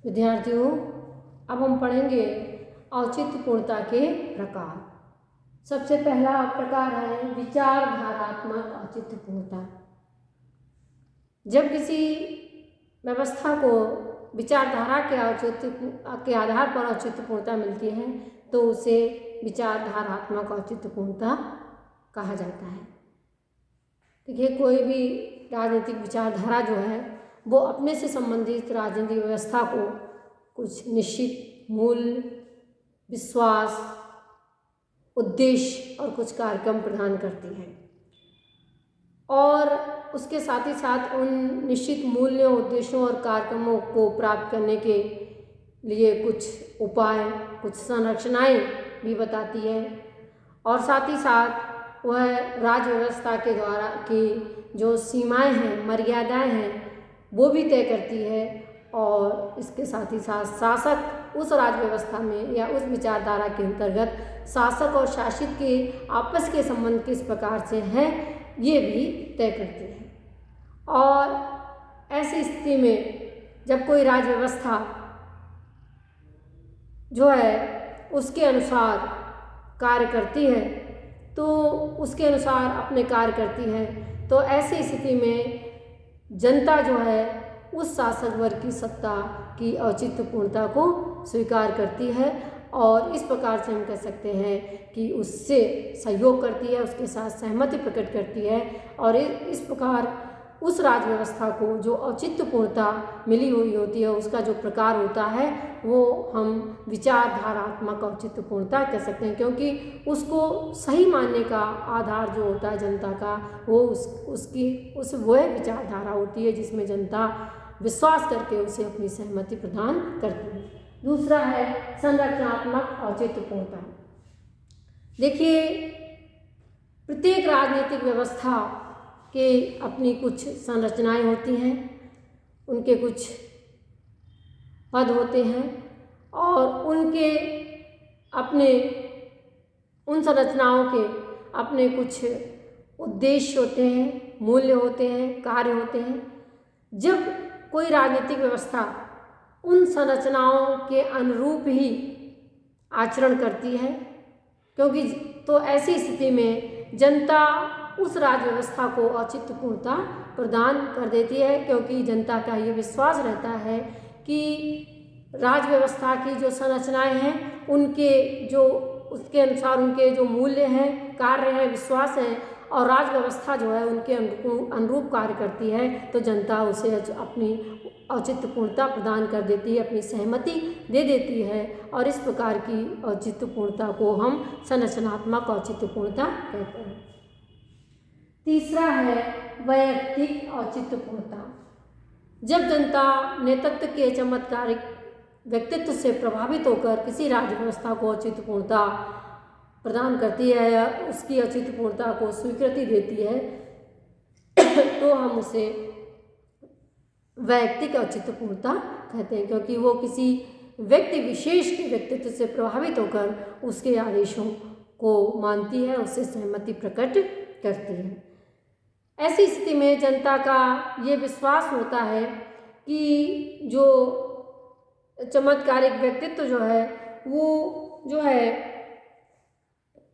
विद्यार्थियों, अब हम पढ़ेंगे औचित्यपूर्णता के प्रकार। सबसे पहला प्रकार है विचारधारात्मक औचित्यपूर्णता। जब किसी व्यवस्था को विचारधारा के आधार पर औचित्यपूर्णता मिलती है तो उसे विचारधारात्मक औचित्यपूर्णता कहा जाता है। देखिए, कोई भी राजनीतिक विचारधारा जो है वो अपने से संबंधित राजनीतिक व्यवस्था को कुछ निश्चित मूल्य, विश्वास, उद्देश्य और कुछ कार्यक्रम प्रदान करती है और उसके साथ ही साथ उन निश्चित मूल्यों, उद्देश्यों और कार्यक्रमों को प्राप्त करने के लिए कुछ उपाय, कुछ संरचनाएं भी बताती है और साथ ही साथ वह राज्य व्यवस्था के द्वारा की जो सीमाएं हैं, मर्यादाएं हैं, वो भी तय करती है और इसके साथ ही साथ शासक उस राज्य व्यवस्था में या उस विचारधारा के अंतर्गत शासक और शासित के आपस के संबंध किस प्रकार से हैं ये भी तय करती है। और ऐसी स्थिति में जब कोई राज्य व्यवस्था जो है उसके अनुसार कार्य करती है तो उसके अनुसार अपने कार्य करती है तो ऐसी स्थिति में जनता जो है उस शासक वर्ग की सत्ता की औचित्यपूर्णता को स्वीकार करती है और इस प्रकार से हम कह सकते हैं कि उससे सहयोग करती है, उसके साथ सहमति प्रकट करती है और इस प्रकार उस राज्य व्यवस्था को जो औचित्यपूर्णता मिली हुई होती है, उसका जो प्रकार होता है वो हम विचारधारात्मक औचित्यपूर्णता कह सकते हैं, क्योंकि उसको सही मानने का आधार जो होता है जनता का वो वह विचारधारा होती है जिसमें जनता विश्वास करके उसे अपनी सहमति प्रदान करती है। दूसरा है संरचनात्मक औचित्यपूर्णता। देखिए, प्रत्येक राजनीतिक व्यवस्था के अपनी कुछ संरचनाएं होती हैं, उनके कुछ पद होते हैं और उनके अपने उन संरचनाओं के अपने कुछ उद्देश्य होते हैं, मूल्य होते हैं, कार्य होते हैं। जब कोई राजनीतिक व्यवस्था उन संरचनाओं के अनुरूप ही आचरण करती है, क्योंकि तो ऐसी स्थिति में जनता उस राज्य व्यवस्था को औचित्यपूर्णता प्रदान कर देती है, क्योंकि जनता का ये विश्वास रहता है कि राज्य व्यवस्था की जो संरचनाएं हैं उनके जो उसके अनुसार उनके जो मूल्य हैं, कार्य हैं, विश्वास हैं और राज्य व्यवस्था जो है उनके अनुरूप कार्य करती है तो जनता उसे अपनी औचित्यपूर्णता प्रदान कर देती है, अपनी सहमति दे देती है और इस प्रकार की औचित्यपूर्णता को हम संरचनात्मक औचित्यपूर्णता कहते हैं। तीसरा है वैयक्तिक औचित्यपूर्णता। जब जनता नेतृत्व के चमत्कारिक व्यक्तित्व से प्रभावित होकर किसी राज्य व्यवस्था को औचित्यपूर्णता प्रदान करती है या उसकी औचित्यपूर्णता को स्वीकृति देती है तो हम उसे वैयक्तिक औचित्यपूर्णता कहते हैं, क्योंकि वो किसी व्यक्ति विशेष के व्यक्तित्व से प्रभावित होकर उसके आदेशों को मानती है, उससे सहमति प्रकट करती है। ऐसी स्थिति में जनता का ये विश्वास होता है कि जो चमत्कारिक व्यक्तित्व जो है वो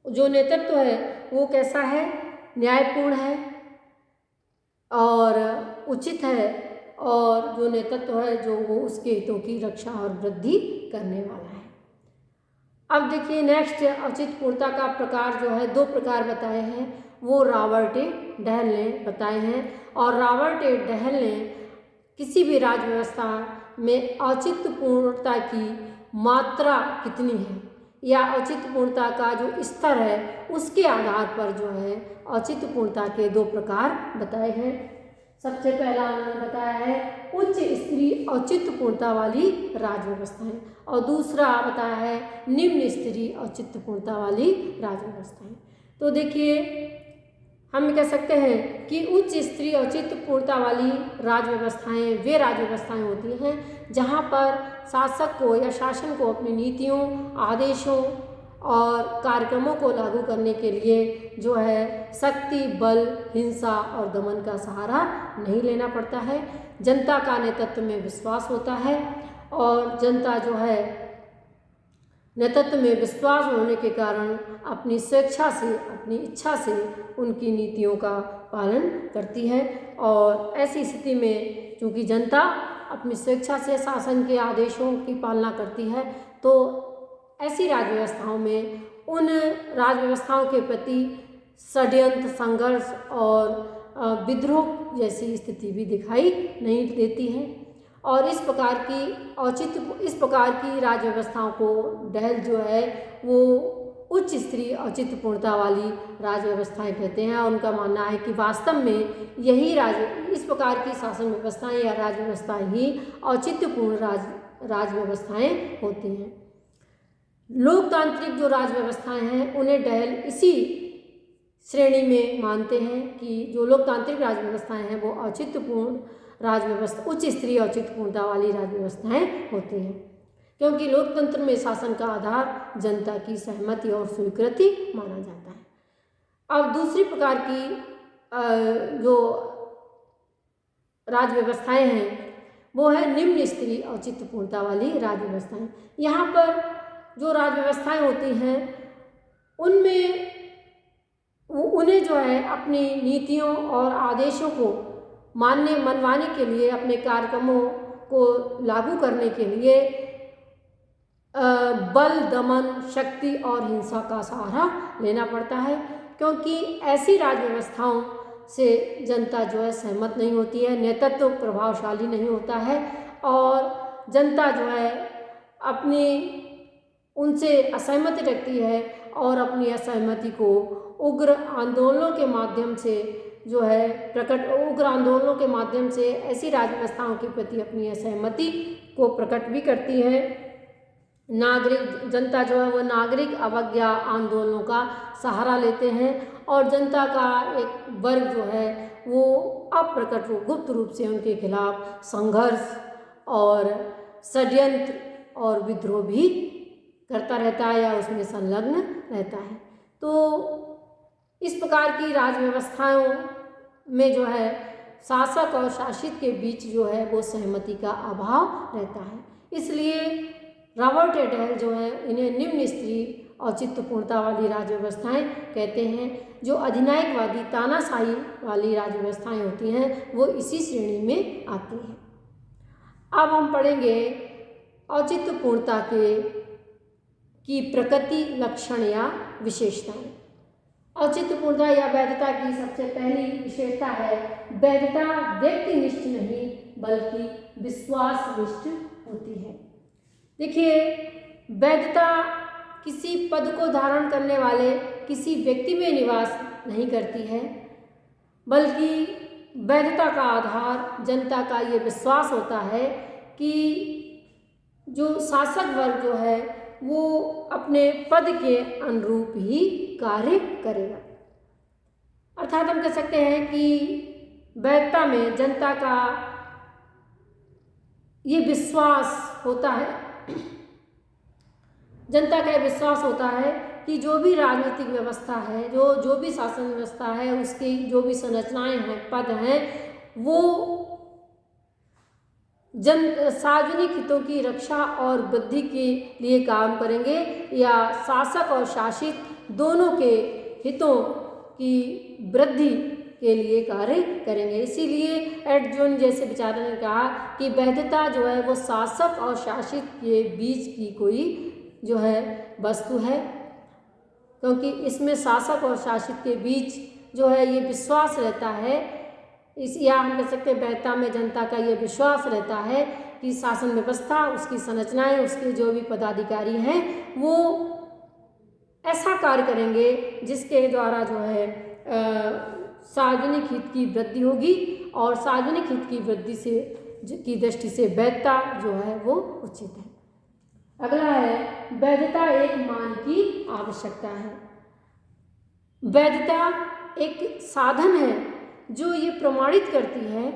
जो नेतृत्व है वो कैसा है, न्यायपूर्ण है और उचित है और जो नेतृत्व है जो वो उसके हितों की रक्षा और वृद्धि करने वाला है। अब देखिए, नेक्स्ट औचित्यपूर्णता का प्रकार जो है, दो प्रकार बताए हैं, वो रॉबर्ट ए डहल ने बताए हैं और रॉबर्ट ए डहल ने किसी भी राज्य व्यवस्था में औचित्यपूर्णता की मात्रा कितनी है या औचित्यपूर्णता का जो स्तर है उसके आधार पर जो है औचित्यपूर्णता के दो प्रकार बताए हैं। सबसे पहला उन्होंने बताया है उच्च स्तरीय औचित्यपूर्णता वाली राज्य व्यवस्थाएं और दूसरा बताया है निम्न स्तरीय औचित्यपूर्णता वाली राज्य व्यवस्थाएं। तो देखिए, हम कह सकते हैं कि उच्च स्तरीय औचित्यपूर्णता वाली राज्य व्यवस्थाएं वे राज्य व्यवस्थाएं होती हैं जहां पर शासक को या शासन को अपनी नीतियों, आदेशों और कार्यक्रमों को लागू करने के लिए जो है शक्ति, बल, हिंसा और दमन का सहारा नहीं लेना पड़ता है। जनता का नेतृत्व में विश्वास होता है और जनता जो है नेतृत्व में विश्वास होने के कारण अपनी स्वेच्छा से, अपनी इच्छा से उनकी नीतियों का पालन करती है। और ऐसी स्थिति में चूँकि जनता अपनी स्वेच्छा से शासन के आदेशों की पालना करती है, तो ऐसी राज व्यवस्थाओं में उन राज व्यवस्थाओं के प्रति षड्यंत्र, संघर्ष और विद्रोह जैसी स्थिति भी दिखाई नहीं देती है। और इस प्रकार की राज व्यवस्थाओं को डहल जो है वो उच्च स्तरीय औचित्यपूर्णता वाली राज व्यवस्थाएं कहते हैं। और उनका मानना है कि वास्तव में यही इस प्रकार की शासन व्यवस्थाएं या राज व्यवस्थाएं ही औचित्यपूर्ण राज व्यवस्थाएं होती हैं। लोकतांत्रिक जो राज व्यवस्थाएं हैं उन्हें डहल इसी श्रेणी में मानते हैं कि जो लोकतांत्रिक राज व्यवस्थाएं हैं वो औचित्यपूर्ण राज व्यवस्था, उच्च स्तरीय औचित्यपूर्णता वाली राज व्यवस्थाएं होती हैं, क्योंकि लोकतंत्र में शासन का आधार जनता की सहमति और स्वीकृति माना जाता है। अब दूसरी प्रकार की जो राज व्यवस्थाएं हैं वो है निम्न स्तरीय औचित्यपूर्णता वाली राज व्यवस्थाएं। यहाँ पर जो राज व्यवस्थाएं होती हैं उनमें उन्हें जो है अपनी नीतियों और आदेशों को मनवाने के लिए, अपने कार्यक्रमों को लागू करने के लिए बल, दमन, शक्ति और हिंसा का सहारा लेना पड़ता है, क्योंकि ऐसी राज व्यवस्थाओं से जनता जो है सहमत नहीं होती है, नेतृत्व प्रभावशाली नहीं होता है और जनता जो है अपनी उनसे असहमति रखती है और अपनी असहमति को उग्र आंदोलनों के माध्यम से जो है उग्र आंदोलनों के माध्यम से ऐसी राज व्यवस्थाओं के प्रति अपनी असहमति को प्रकट भी करती है। जनता जो है वो नागरिक अवज्ञा आंदोलनों का सहारा लेते हैं और जनता का एक वर्ग जो है वो अप्रकट रूप, गुप्त रूप से उनके खिलाफ संघर्ष और षड्यंत्र और विद्रोह भी करता रहता है या उसमें संलग्न रहता है। तो इस प्रकार की राज व्यवस्थाओं में जो है शासक और शासित के बीच जो है वो सहमति का अभाव रहता है। इसलिए रॉबर्ट डहल जो है इन्हें निम्न स्तरीय औचित्यपूर्णता वाली राज व्यवस्थाएं कहते हैं। जो अधिनायकवादी तानाशाही वाली राज व्यवस्थाएं होती हैं वो इसी श्रेणी में आती हैं। अब हम पढ़ेंगे औचित्यपूर्णता की प्रकृति, लक्षण या विशेषताएं। औचित्यपूर्णता या वैधता की सबसे पहली विशेषता है वैधता व्यक्तिनिष्ठ नहीं बल्कि विश्वासनिष्ठ होती है। देखिए, वैधता किसी पद को धारण करने वाले किसी व्यक्ति में निवास नहीं करती है, बल्कि वैधता का आधार जनता का ये विश्वास होता है कि जो शासक वर्ग जो है वो अपने पद के अनुरूप ही कार्य करेगा। अर्थात हम कह सकते हैं कि वैधता में जनता का ये विश्वास होता है, जनता का विश्वास होता है कि जो भी राजनीतिक व्यवस्था है, जो भी शासन व्यवस्था है, उसकी जो भी संरचनाएं हैं, पद हैं, वो सार्वजनिक हितों की रक्षा और वृद्धि के लिए काम करेंगे या शासक और शासित दोनों के हितों की वृद्धि के लिए कार्य करेंगे। इसीलिए एडजॉन जैसे विचारक ने कहा कि वैधता जो है वो शासक और शासित के बीच की कोई जो है वस्तु है, क्योंकि इसमें शासक और शासित के बीच जो है ये विश्वास रहता है। या हम कह सकते हैं वैधता में जनता का ये विश्वास रहता है कि शासन व्यवस्था, उसकी संरचनाएं, उसके जो भी पदाधिकारी हैं वो ऐसा कार्य करेंगे जिसके द्वारा जो है सार्वजनिक हित की वृद्धि होगी और सार्वजनिक हित की वृद्धि से की दृष्टि से वैधता जो है वो उचित है। अगला है वैधता एक मान की आवश्यकता है। वैधता एक साधन है जो ये प्रमाणित करती है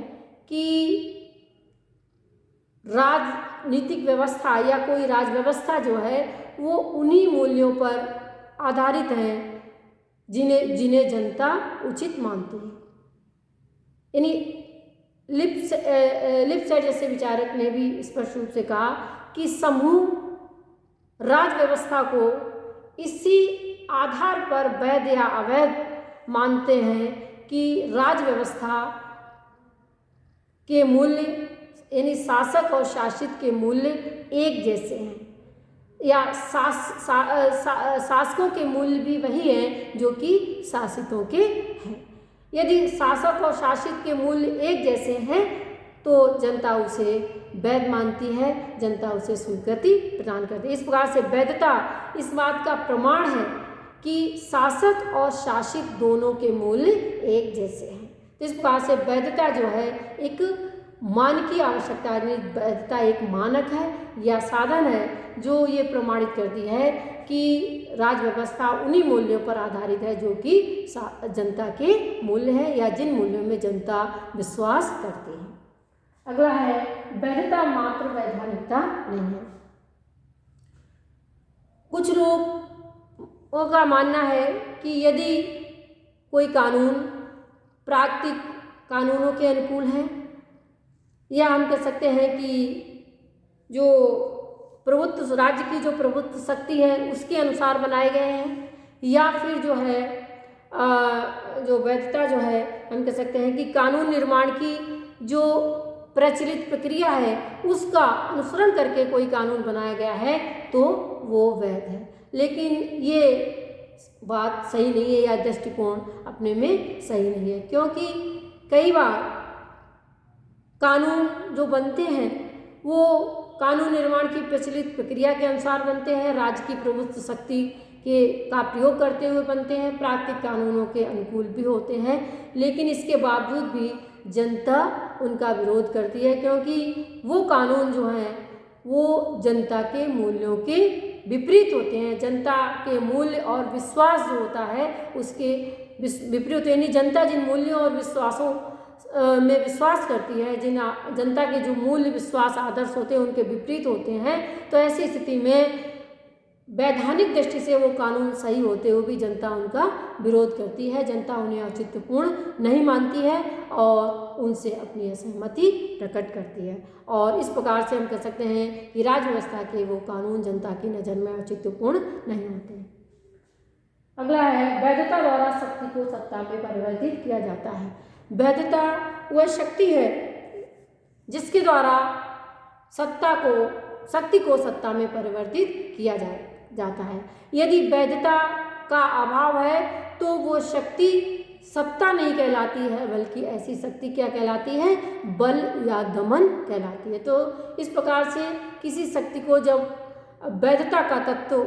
कि राजनीतिक व्यवस्था या कोई राज व्यवस्था जो है वो उन्हीं मूल्यों पर आधारित है जिन्हें जनता उचित मानती है। यानी लिप्सेट जैसे विचारक ने भी स्पष्ट रूप से कहा कि समूह राज व्यवस्था को इसी आधार पर वैध या अवैध मानते हैं कि राज व्यवस्था के मूल्य यानी शासक और शासित के मूल्य एक जैसे हैं, या शासकों के मूल्य भी वही हैं जो कि शासितों के हैं। यदि शासक और शासित के मूल्य एक जैसे हैं तो जनता उसे वैध मानती है, जनता उसे स्वीकृति प्रदान करती है। इस प्रकार से वैधता इस बात का प्रमाण है कि शासक और शासित दोनों के मूल्य एक जैसे हैं। तो इस प्रकार से वैधता जो है एक मानकीय आवश्यकता है, वैधता एक मानक है या साधन है जो ये प्रमाणित करती है कि राज व्यवस्था उन्हीं मूल्यों पर आधारित है जो कि जनता के मूल्य हैं या जिन मूल्यों में जनता विश्वास करती है। अगला है वैधता मात्र वैधानिकता नहीं है। कुछ लोगों का मानना है कि यदि कोई कानून प्राकृतिक कानूनों के अनुकूल है, या हम कह सकते हैं कि जो प्रभुत्व राज्य की जो प्रभुत्व शक्ति है उसके अनुसार बनाए गए हैं, या फिर जो है जो वैधता जो है हम कह सकते हैं कि कानून निर्माण की जो प्रचलित प्रक्रिया है उसका अनुसरण करके कोई कानून बनाया गया है तो वो वैध है। लेकिन ये बात सही नहीं है या दृष्टिकोण अपने में सही नहीं है, क्योंकि कई बार कानून जो बनते हैं वो कानून निर्माण की प्रचलित प्रक्रिया के अनुसार बनते हैं, राज्य की प्रभुत्व शक्ति का प्रयोग करते हुए बनते हैं, प्राकृतिक कानूनों के अनुकूल भी होते हैं, लेकिन इसके बावजूद भी जनता उनका विरोध करती है, क्योंकि वो कानून जो हैं वो जनता के मूल्यों के विपरीत होते हैं। जनता के मूल्य और विश्वास जो होता है उसके विपरीत, यानी जनता जिन मूल्यों और विश्वासों में विश्वास करती है, जिन जनता के जो मूल्य विश्वास आदर्श होते हैं उनके विपरीत होते हैं, तो ऐसी स्थिति में वैधानिक दृष्टि से वो कानून सही होते हुए भी जनता उनका विरोध करती है, जनता उन्हें औचित्यपूर्ण नहीं मानती है और उनसे अपनी असहमति प्रकट करती है। और इस प्रकार से हम कह सकते हैं कि राज्य व्यवस्था के वो कानून जनता की नज़र में औचित्यपूर्ण नहीं होते हैं। अगला है वैधता द्वारा शक्ति को सत्ता में परिवर्तित किया जाता है। वैधता वह शक्ति है जिसके द्वारा शक्ति को सत्ता में परिवर्तित किया जाता है। यदि वैधता का अभाव है तो वो शक्ति सत्ता नहीं कहलाती है, बल्कि ऐसी शक्ति क्या कहलाती है, बल या दमन कहलाती है। तो इस प्रकार से किसी शक्ति को जब वैधता का तत्व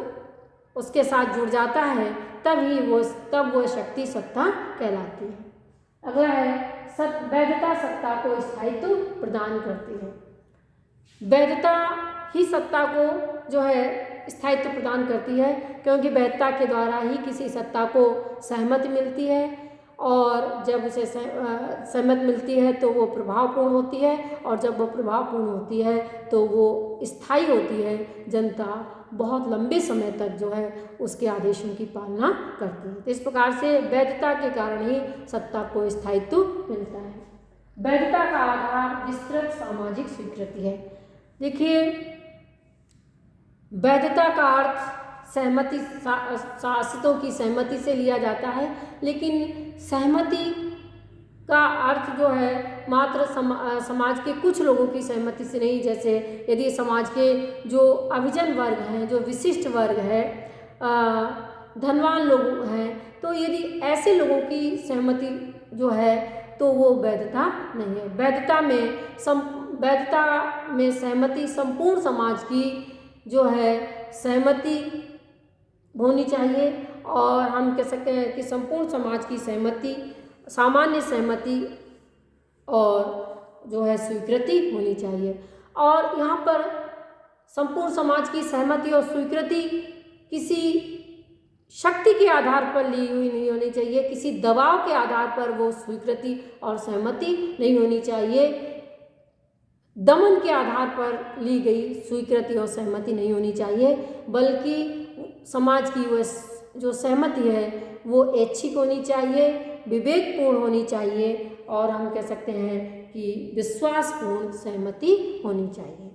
उसके साथ जुड़ जाता है तब वो शक्ति सत्ता कहलाती है। अगला है वैधता सत्ता को स्थायित्व प्रदान करती है। वैधता ही सत्ता को जो है स्थायित्व प्रदान करती है, क्योंकि वैधता के द्वारा ही किसी सत्ता को सहमति मिलती है और जब उसे सहमति मिलती है तो वो प्रभावपूर्ण होती है, और जब वो प्रभावपूर्ण होती है तो वो स्थायी होती है। जनता बहुत लंबे समय तक जो है उसके आदेशों की पालना करती है। तो इस प्रकार से वैधता के कारण ही सत्ता को स्थायित्व मिलता है। वैधता का आधार विस्तृत सामाजिक स्वीकृति है। देखिए, वैधता का अर्थ सहमति, शासितों की सहमति से लिया जाता है, लेकिन सहमति का अर्थ जो है मात्र समाज के कुछ लोगों की सहमति से नहीं। जैसे यदि समाज के जो अभिजन वर्ग हैं, जो विशिष्ट वर्ग है, धनवान लोग हैं, तो यदि ऐसे लोगों की सहमति जो है तो वो वैधता नहीं है। वैधता में सहमति संपूर्ण समाज की जो है सहमति होनी चाहिए, और हम कह सकते हैं कि संपूर्ण समाज की सहमति, सामान्य सहमति और जो है स्वीकृति होनी चाहिए। और यहाँ पर संपूर्ण समाज की सहमति और स्वीकृति किसी शक्ति के आधार पर ली हुई नहीं होनी चाहिए, किसी दबाव के आधार पर वो स्वीकृति और सहमति नहीं होनी चाहिए, दमन के आधार पर ली गई स्वीकृति और सहमति नहीं होनी चाहिए, बल्कि समाज की वो जो सहमति है वो ऐच्छिक होनी चाहिए, विवेकपूर्ण होनी चाहिए, और हम कह सकते हैं कि विश्वासपूर्ण सहमति होनी चाहिए।